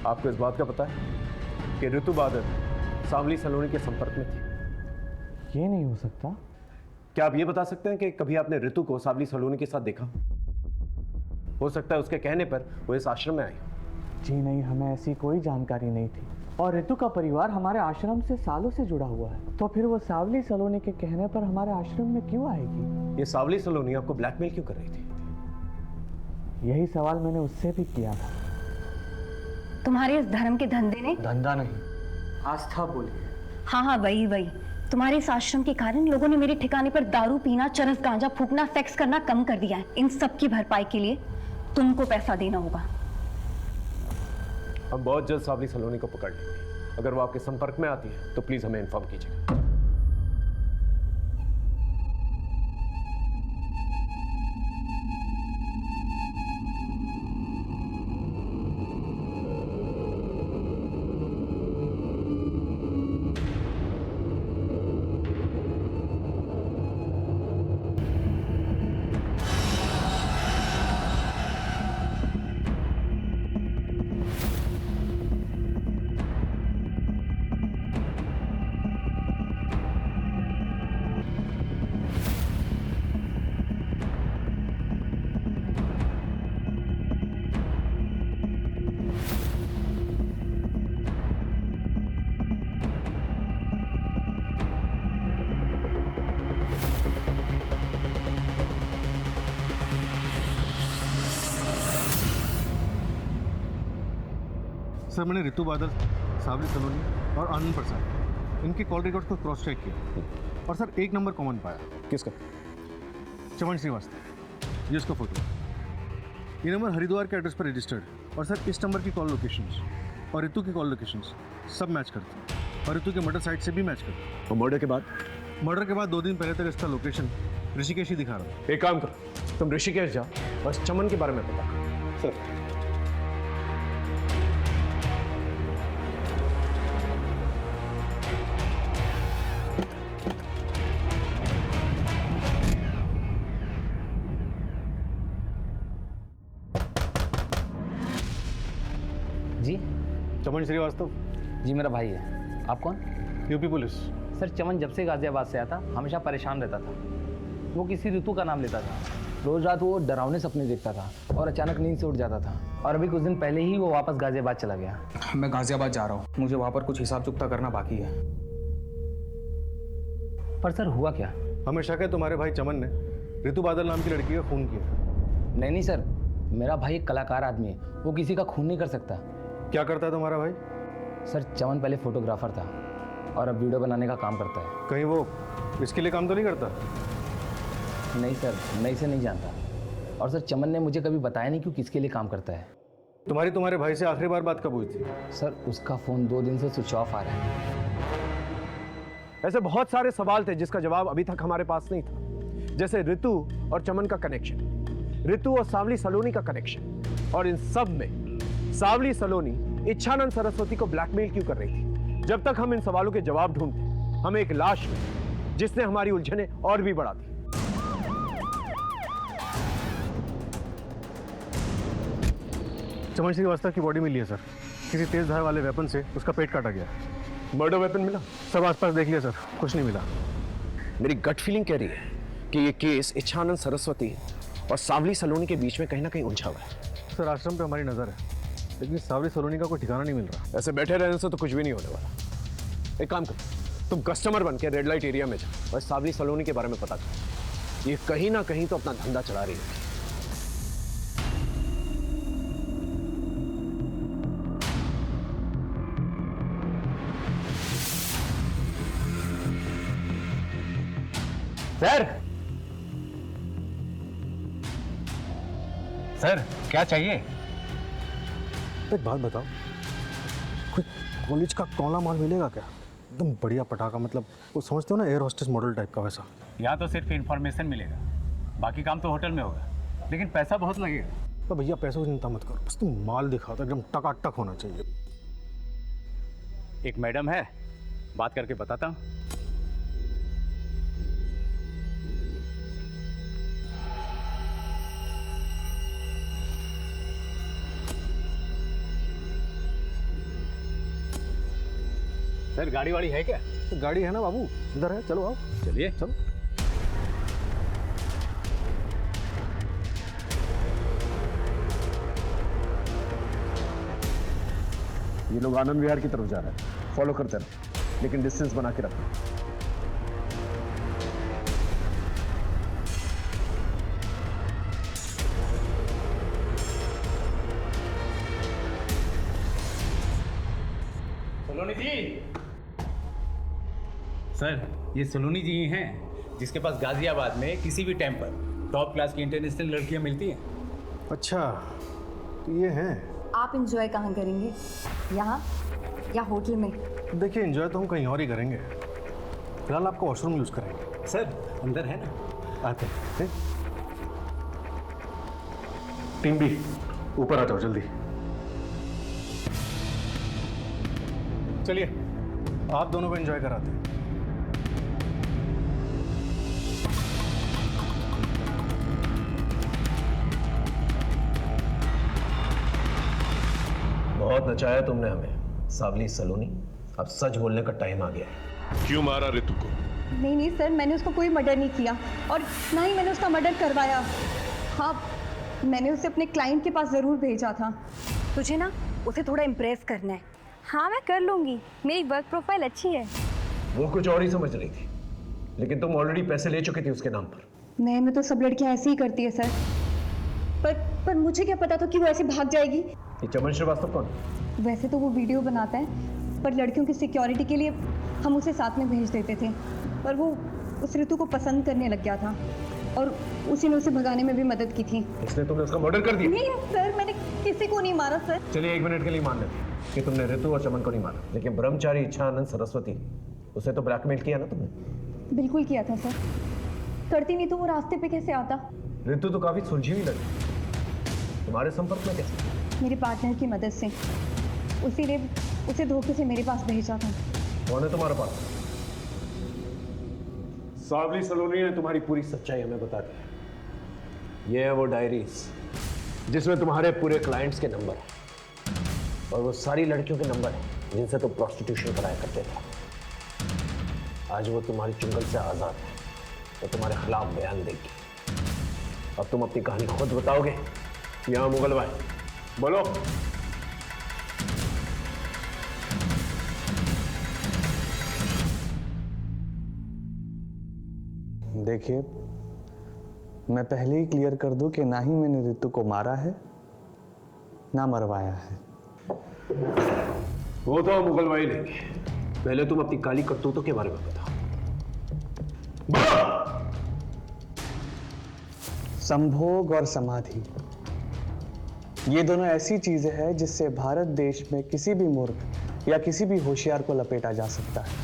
Speaker 7: आपको इस बात का पता है कि रितु बादल सावली सलोनी के संपर्क में थी?
Speaker 1: ये नहीं हो सकता।
Speaker 7: क्या आप ये बता सकते हैं कि कभी आपने रितु को सावली सलोनी के साथ देखा? हो सकता है उसके कहने पर वो इस आश्रम में आई।
Speaker 1: जी नहीं, हमें ऐसी कोई जानकारी नहीं थी, और रितु का परिवार हमारे आश्रम से सालों से जुड़ा हुआ है, तो फिर वो सावली सलोनी के कहने पर हमारे आश्रम में क्यों आएगी?
Speaker 7: ये सावली सलोनी आपको ब्लैकमेल क्यों कर रही थी?
Speaker 1: यही सवाल मैंने उससे भी किया था।
Speaker 10: तुम्हारे इस धर्म के धंधे ने?
Speaker 1: धंधा नहीं, आस्था बोलिए।
Speaker 10: हाँ हाँ वही वही। तुम्हारे इस आश्रम के कारण लोगों ने मेरे ठिकाने पर दारू पीना, चरस गांजा फूकना, सेक्स करना कम कर दिया है। इन सब की भरपाई के लिए तुमको पैसा देना होगा।
Speaker 7: हम बहुत जल्द सावली सलोनी को पकड़ लेंगे। अगर वो आपके संपर्क में आती है तो प्लीज हमें इन्फॉर्म कीजिएगा।
Speaker 16: सर मैंने ऋतु बादल, सावली सलोनी और आनंद प्रसाद इनके कॉल रिकॉर्ड को क्रॉस चेक किया और सर एक नंबर कॉमन पाया।
Speaker 7: किसका?
Speaker 16: चमन श्रीवास्तव, ये उसका फोटो। ये नंबर हरिद्वार के एड्रेस पर रजिस्टर्ड और सर इस नंबर की कॉल लोकेशंस और ऋतु की कॉल लोकेशंस सब मैच करते हैं और ऋतु के मर्डर साइट से भी मैच करते हैं।
Speaker 7: और मर्डर के बाद?
Speaker 16: मर्डर के बाद 2 दिन पहले तक इसका लोकेशन ऋषिकेश ही दिखा रहा था।
Speaker 7: एक काम करो, तुम ऋषिकेश जाओ, बस चमन के बारे में पता करो। सर
Speaker 17: जी
Speaker 16: चमन श्रीवास्तव।
Speaker 17: जी मेरा भाई है। आप कौन?
Speaker 16: UP police.
Speaker 17: सर चमन जब से गाजियाबाद से आया था हमेशा परेशान रहता था। वो किसी ऋतु का नाम लेता था, रोज रात वो डरावने सपने देखता था और अचानक नींद से उठ जाता था। और अभी कुछ दिन पहले ही वो वापस गाजियाबाद चला गया।
Speaker 11: मैं गाजियाबाद जा रहा हूँ, मुझे वहाँ पर कुछ हिसाब चुकता करना बाकी है।
Speaker 17: पर सर हुआ क्या?
Speaker 16: हमें शक है तुम्हारे भाई चमन ने ऋतु बादल नाम की लड़की का खून किया।
Speaker 17: नहीं सर, मेरा भाई एक कलाकार आदमी है, वो किसी का खून नहीं कर सकता।
Speaker 16: क्या करता है तुम्हारा भाई?
Speaker 17: सर चमन पहले फोटोग्राफर था और अब वीडियो बनाने का काम करता है।
Speaker 16: कहीं वो इसके लिए काम तो नहीं करता?
Speaker 17: नहीं सर, मैं इसे नहीं जानता। और सर चमन ने मुझे कभी बताया नहीं कि किसके लिए काम करता है।
Speaker 16: तुम्हारे भाई से आखिरी बार बात कब हुई थी?
Speaker 17: सर उसका फ़ोन 2 दिन से स्विच ऑफ आ रहा है।
Speaker 7: ऐसे बहुत सारे सवाल थे जिसका जवाब अभी तक हमारे पास नहीं था, जैसे ऋतु और चमन का कनेक्शन, ऋतु और सावली सलोनी का कनेक्शन, और इन सब में सावली सलोनी इच्छानंद सरस्वती को ब्लैकमेल क्यों कर रही थी। जब तक हम इन सवालों के जवाब ढूंढते हमें एक लाश मिली जिसने हमारी उलझनें और भी बढ़ा दी।
Speaker 16: चमन श्रीवास्तव की बॉडी मिली है सर, किसी तेज धार वाले वेपन से उसका पेट काटा गया।
Speaker 7: मर्डर वेपन मिला?
Speaker 16: सब आसपास देख लिया सर, कुछ नहीं मिला।
Speaker 7: मेरी गट फीलिंग कह रही है कि ये केस इच्छानंद सरस्वती और सावली सलोनी के बीच में कहीं ना कहीं उलझा हुआ है।
Speaker 16: सर आश्रम पे हमारी नजर है, लेकिन सावली सलोनी का कोई ठिकाना नहीं मिल रहा।
Speaker 7: ऐसे बैठे रहने से तो कुछ भी नहीं होने वाला। एक काम करो, तुम कस्टमर बन के रेड लाइट एरिया में जाओ और सावली सलोनी के बारे में पता करो। ये कहीं ना कहीं तो अपना धंधा चला रही है।
Speaker 17: सर क्या चाहिए?
Speaker 16: एक बात बताओ, कोई कॉलेज का कौला माल मिलेगा क्या? एकदम बढ़िया पटाखा, मतलब वो समझते हो ना, एयर होस्टेस मॉडल टाइप का वैसा।
Speaker 14: यहाँ तो सिर्फ इन्फॉर्मेशन मिलेगा, बाकी काम तो होटल में होगा, लेकिन पैसा बहुत लगेगा।
Speaker 16: तो भैया पैसों की चिंता मत करो, बस तुम माल दिखाओ तो एकदम टकाटक होना चाहिए।
Speaker 14: एक मैडम है, बात करके बताता हूँ। सर गाड़ी वाड़ी है क्या?
Speaker 16: तो गाड़ी है ना बाबू, इधर है, चलो आओ।
Speaker 14: चलिए
Speaker 16: चलो।
Speaker 7: ये लोग आनंद विहार की तरफ जा रहे हैं, फॉलो करते रहो, लेकिन डिस्टेंस बना के रखो।
Speaker 14: सलोनी जी। सर ये सलोनी जी ही हैं जिसके पास गाजियाबाद में किसी भी टाइम पर टॉप क्लास की इंटरनेशनल लड़कियां मिलती हैं।
Speaker 16: अच्छा तो ये हैं।
Speaker 10: आप इंजॉय कहाँ करेंगे, यहाँ या होटल में?
Speaker 16: देखिए एंजॉय तो हम कहीं और ही करेंगे, फिलहाल आपका वॉशरूम यूज करेंगे।
Speaker 14: सर अंदर है ना?
Speaker 16: आते हैं। टीम बी ऊपर आ जाओ जल्दी। चलिए आप दोनों को एंजॉय कराते हैं।
Speaker 7: बहुत नचाया तुमने हमें सावली सलोनी, अब सच बोलने का टाइम आ गया है।
Speaker 18: क्यों मारा ऋतु को?
Speaker 10: नहीं सर, मैंने उसको कोई मर्डर नहीं किया और ना ही मैंने उसका मर्डर करवाया। हाँ, मैंने उसे अपने क्लाइंट के पास ज़रूर भेजा था।
Speaker 8: तुझे ना उसे थोड़ा इम्प्रेस करना है। हाँ मैं कर लूँगी, मेरी वर्क प्रोफाइल अच्छी है।
Speaker 7: वो कुछ और ही समझ रही थी, लेकिन तुम ऑलरेडी पैसे ले चुके थे उसके नाम पर।
Speaker 10: नए में तो सब लड़कियां ऐसे ही करती है सर, पर मुझे क्या पता था कि वो ऐसे भाग जाएगी।
Speaker 7: ये चमन श्रीवास्तव कौन?
Speaker 10: वैसे तो वो वीडियो बनाता है, पर लड़कियों की सिक्योरिटी के लिए हम उसे साथ में भेज देते थे। पर वो उस ऋतु को पसंद करने लग गया था और उसी ने उसे भगाने में भी मदद की थी।
Speaker 7: इसने तुमने उसका मर्डर कर दिया?
Speaker 10: नहीं सर, मैंने किसी को नहीं मारा सर।
Speaker 7: चलिए 1 मिनट के लिए मान लेते हैं कि तुमने ऋतु और चमन को नहीं मारा, लेकिन ब्रह्मचारी इच्छानंद सरस्वती उसे तो ब्लैकमेल किया ना तुमने?
Speaker 10: बिल्कुल किया था सर। करती नहीं तो वो रास्ते पे कैसे आता?
Speaker 7: ऋतु तो काफी सुलझी हुई लगी, तुम्हारे संपर्क में कैसे?
Speaker 10: मेरे पार्टनर की मदद से। उसी ने उसे धोखे से मेरे पास भेजा था।
Speaker 7: कौन है तुम्हारे पास? सावली सलोनी ने तुम्हारी पूरी सच्चाई हमें बता दी। ये है वो डायरीज जिसमें तुम्हारे पूरे क्लाइंट्स के नंबर है और वो सारी लड़कियों के नंबर है जिनसे तुम प्रोस्टिट्यूशन कराया करते थे। आज वो तुम्हारी चुंगल से आजाद है तो तुम्हारे खिलाफ बयान देगी। अब तुम अपनी कहानी खुद बताओगे या मुगल भाई? बोलो।
Speaker 1: देखिए, मैं पहले ही क्लियर कर दूं कि ना ही मैंने ऋतु को मारा है ना मरवाया है।
Speaker 7: वो तो मुगल भाई लेंगे, पहले तुम अपनी काली करतूतों के बारे में बताओ।
Speaker 1: संभोग और समाधि, ये दोनों ऐसी चीजें हैं जिससे भारत देश में किसी भी मूर्ख या किसी भी होशियार को लपेटा जा सकता है।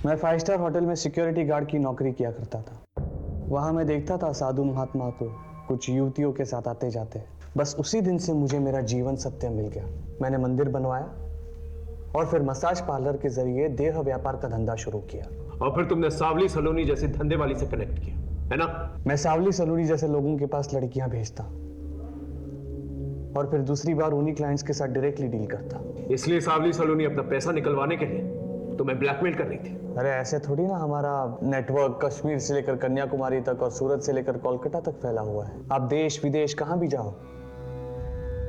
Speaker 1: मैं 5 स्टार होटल में सिक्योरिटी गार्ड की नौकरी किया करता था। वहां मैं देखता था साधु महात्मा को कुछ युवतियों के साथ आते जाते। बस उसी दिन से मुझे मेरा जीवन सत्य मिल गया। मैंने मंदिर बनवाया और फिर मसाज पार्लर के जरिए देह व्यापार का धंधा शुरू किया।
Speaker 7: और फिर तुमने सावली सलोनी जैसी धंधे वाली से कनेक्ट किया, है ना?
Speaker 1: मैं सावली सलोनी जैसे लोगों के पास लड़कियां भेजता और फिर दूसरी बार उन्हीं क्लाइंट्स के साथ डायरेक्टली डील करता।
Speaker 7: इसलिए सावली सलोनी अपना पैसा निकलवाने के लिए तुम्हें ब्लैकमेल कर रही थी।
Speaker 1: अरे ऐसे थोड़ी ना, हमारा नेटवर्क कश्मीर से लेकर कन्याकुमारी तक और सूरत से लेकर कोलकाता तक फैला हुआ है। आप देश विदेश कहां भी जाओ,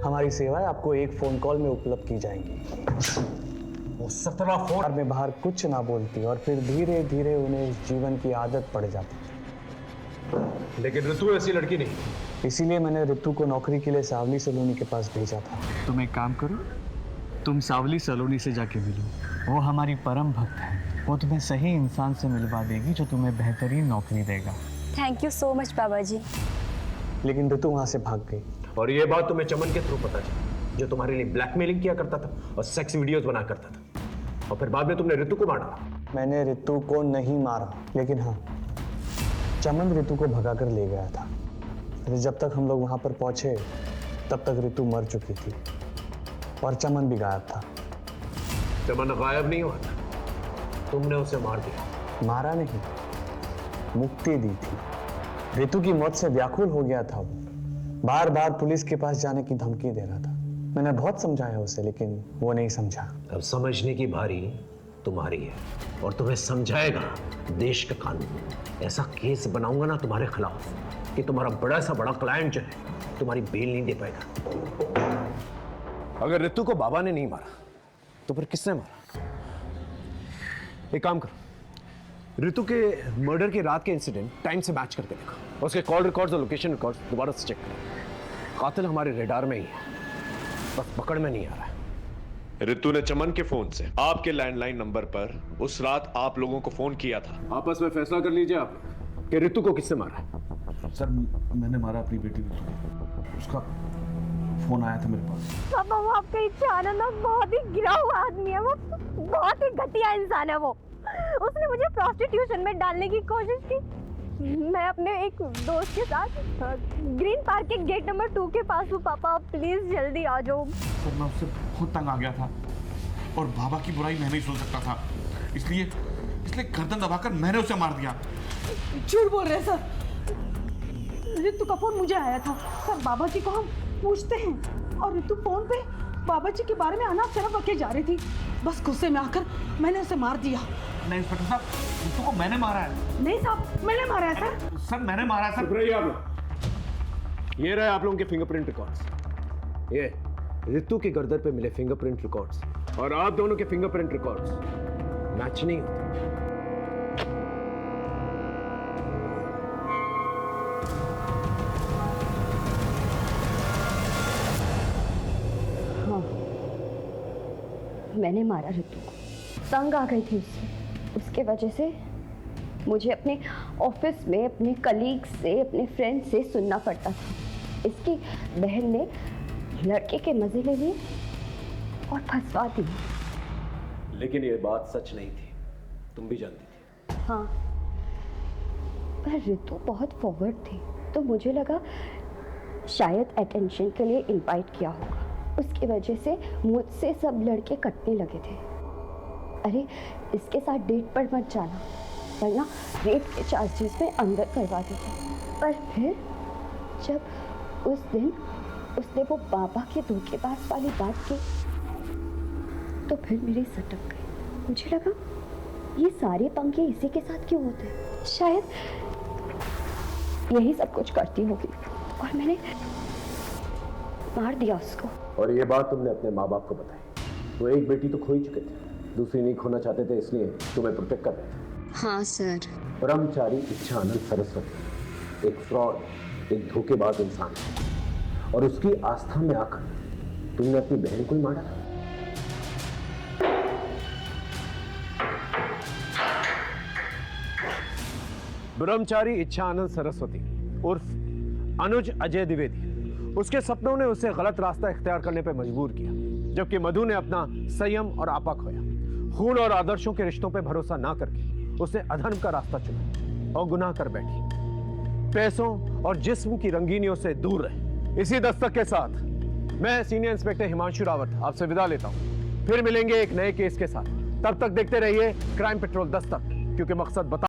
Speaker 1: हमारी सेवाएं आपको एक फोन कॉल में उपलब्ध की जाएंगी।
Speaker 7: वो 17 फोन
Speaker 1: में बाहर कुछ ना बोलती और फिर धीरे धीरे उन्हें इस जीवन की आदत पड़ जाती।
Speaker 7: लेकिन ऋतु ऐसी लड़की नहीं,
Speaker 1: इसीलिए मैंने ऋतु को नौकरी के लिए सावली सलोनी के पास भेजा था। तुम एक काम करो, तुम सावली सलोनी से जाके मिलो। वो हमारी परम भक्त है, वो तुम्हें सही इंसान से मिलवा देगी जो तुम्हें बेहतरीन नौकरी देगा।
Speaker 8: थैंक यू सो मच बाबा जी।
Speaker 1: लेकिन ऋतु वहां से भाग गई।
Speaker 7: और ये बात तुम्हें चमन के थ्रू पता चली, जो तुम्हारे लिए ब्लैकमेलिंग किया करता था और सेक्स वीडियोस बना करता था। और फिर बाद में तुमने ऋतु को मारा।
Speaker 1: मैंने ऋतु को नहीं मारा, लेकिन हाँ, चमन ऋतु को भगा कर ले गया था। जब तक हम लोग वहां पर पहुंचे तब तक ऋतु मर चुकी थी और चमन भी गायब था।
Speaker 7: चमन गायब नहीं हुआ था, तुमने उसे मार दिया।
Speaker 1: मारा नहीं, मुक्ति दी थी। ऋतु की मौत से व्याकुल हो गया था। बार बार पुलिस के पास जाने की धमकी दे रहा था। मैंने बहुत समझाया उसे, लेकिन वो नहीं समझा।
Speaker 7: अब समझने की बारी तुम्हारी है और तुम्हें समझाएगा देश का कानून। ऐसा केस बनाऊंगा ना तुम्हारे खिलाफ कि तुम्हारा बड़ा सा बड़ा क्लाइंट जो है तुम्हारी बेल नहीं दे पाएगा। अगर ऋतु को बाबा ने नहीं मारा तो फिर किसने मारा? एक काम करो, ऋतु के मर्डर के रात के इंसिडेंट टाइम से मैच करके देखो। उसके कॉल रिकॉर्ड्स और लोकेशन रिकॉर्ड्स दोबारा से चेक करो। कातिल हमारे रेडार में ही है, बस पकड़ में नहीं आ रहा है।
Speaker 18: ऋतु ने चमन के फोन से आपके लैंडलाइन नंबर पर उस रात आप लोगों को फोन किया था।
Speaker 7: आपस में फैसला कर लीजिए आप कि ऋतु को किसने मारा है।
Speaker 12: सर, मैंने मारा अपनी बेटी ऋतु को। उसका फोन आया था मेरे पास।
Speaker 8: पापा, वो आपका इच्छानंद बहुत ही गिरा हुआ आदमी है। वो बहुत ही घटिया इंसान है। वो उसने मुझे प्रोस्टिट्यूशन में डालने की कोशिश की। मैं अपने एक दोस्त के साथ ग्रीन पार्क के गेट नंबर 2 के पास हूँ। पापा, प्लीज जल्दी आ जाओ।
Speaker 14: सर, मैं उससे बहुत तंग आ गया था और बाबा की बुराई मैं नहीं सुन सकता था, इसलिए गर्दन दबाकर मैंने उसे मार दिया।
Speaker 15: झूठ बोल रहे सर। ऋतु का फोन मुझे आया था। सर, बाबा जी को हम पूछते हैं और ऋतु फोन पे बाबा जी के बारे में अनाप शनाप बके जा रही थी। बस गुस्से में आकर मैंने उसे मार दिया।
Speaker 14: नहीं इंस्पेक्टर साहब, ऋतु को मैंने मारा है।
Speaker 15: नहीं साहब, मैंने मारा है सर।
Speaker 14: सर, मैंने मारा है सर।
Speaker 7: रहिए आप लोग। ये रहे आप लोगों के फिंगरप्रिंट रिकॉर्ड्स। ये ऋतु के गर्दन पे मिले फिंगरप्रिंट रिकॉर्ड्स और आप दोनों के फिंगरप्रिंट रिकॉर्ड्स मैच नहीं होते।
Speaker 9: मैंने मारा रितु को। तंग आ गई थी उससे, उसके वजह से मुझे अपने ऑफिस में अपने कलीग से, अपने फ्रेंड से सुनना पड़ता था। इसकी बहन ने लड़के के मजे ले लिए और फंसवा दी।
Speaker 19: लेकिन ये बात सच नहीं थी, तुम भी जानती थी।
Speaker 9: हाँ, पर रितु बहुत फॉरवर्ड थी, तो मुझे लगा शायद अटेंशन के लिए इनवाइट किया होगा। उसकी वजह से मुझसे सब लड़के कटने लगे थे। अरे इसके साथ डेट पर मत जाना, वरना रेप के चार्जेस में अंदर करवा देते। पर फिर जब उस दिन उसने वो बाबा के धोखेबाज वाली बात की, तो फिर मेरी सटक गई। मुझे लगा ये सारे पंगे इसी के साथ क्यों होते, शायद यही सब कुछ करती होगी और मैंने मार दिया उसको।
Speaker 19: और ये बात तुमने अपने माँ बाप को बताई। वो एक बेटी तो खो ही चुके थे, दूसरी नहीं खोना चाहते थे, इसलिए तुम्हें प्रोटेक्ट कर रहे थे।
Speaker 9: हाँ सर।
Speaker 19: ब्रह्मचारी इच्छानंद सरस्वती एक फ्रॉड, एक धोखेबाज इंसान है, और उसकी आस्था में आकर तुमने अपनी बहन को ही मारा। ब्रह्मचारी इच्छानंद सरस्वती उर्फ अनुज अजय द्विवेदी, उसके सपनों ने उसे गलत रास्ता इख्तियार करने पर मजबूर किया, जबकि मधु ने अपना संयम और आपा खोया। खून और आदर्शों के रिश्तों पर भरोसा ना करके उसने अधर्म का रास्ता चुना और गुनाह कर बैठी। पैसों और जिस्म की रंगीनियों से दूर रहे। इसी दस्तक के साथ मैं सीनियर इंस्पेक्टर हिमांशु रावत आपसे विदा लेता हूं। फिर मिलेंगे एक नए केस के साथ। तब तक देखते रहिए क्राइम पेट्रोल दस्तक, क्योंकि मकसद बता